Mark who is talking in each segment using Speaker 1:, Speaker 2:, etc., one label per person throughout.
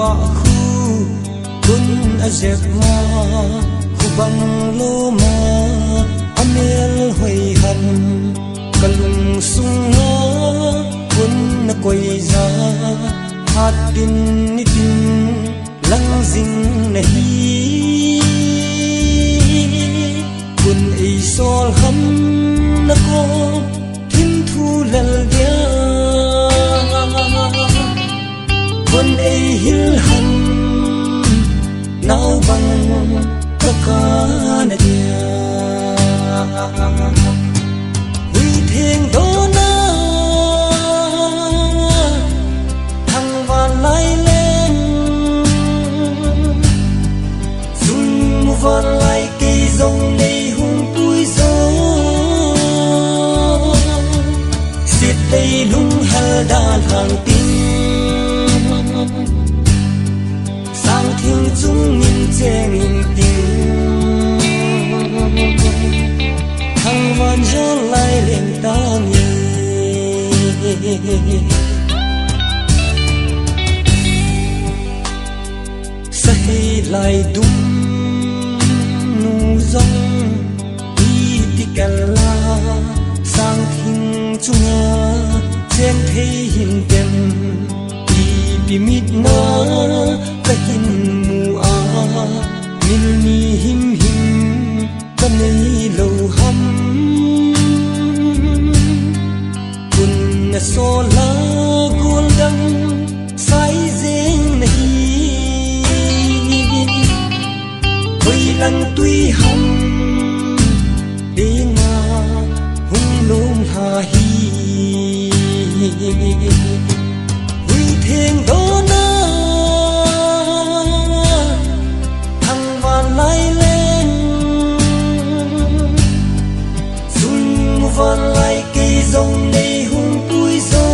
Speaker 1: pa khu kun azek ma khu bang lo ma amel hoi han kalung sunga kun na koi za hat tin ni tin lang zing na hi kun ei sol ham na ko thim thu lal dia kun ei hil han nau bang ka na dia hui theng do na thang van lai lên dung van lai cây rong nei hung pui gió xiết tay lung hal đan hàng tin sang thiên chúng nhìn che nhìn tình thằng van gió lai lên ta nghe say lại đúng nu rong đi đi la sang thiên chúng chen thấy hình tem đi mít na cái hin mu a min mi him him cái này lâu hâm kun na so la gul dang sai zeng nahi oi lang tui hâm đi na hung lom ha hi hui theng do na thang van lai lên dung van lai cây rong nei hung pui gió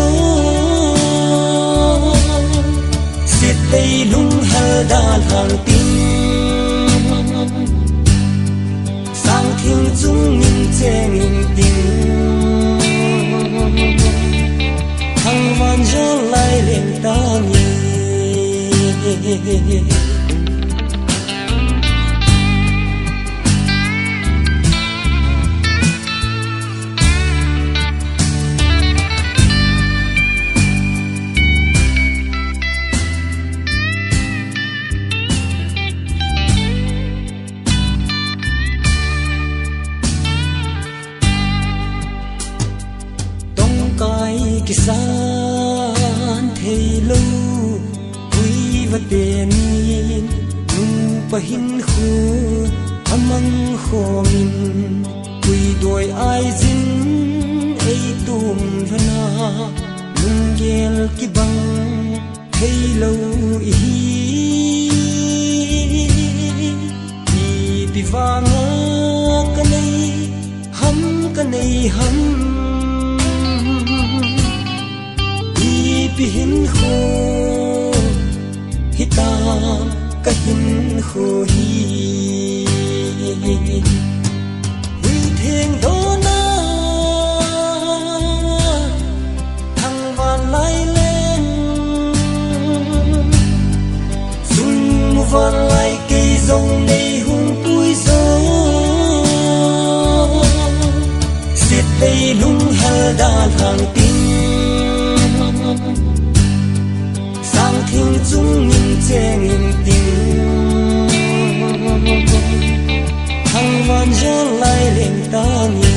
Speaker 1: xiết tay lung hal đan hàng tin sang thiên chúng nhìn che nhìn tình thằng van gió lai lên ta nghe kisan thei lo hui va te ni nu pa hin khu amang khomin hui doi ai zin ei tum vana lung gel ki bang thei lo hi pi vanga ka nei ham pihin kho hita kahin kho hi hui theng do na thang van lai lên dung van lai cây rong nei hung pui gió xiết tay lung hal đan hàng tin sang thiên chúng nhìn che nhìn tình thằng van gió lai lên ta nghe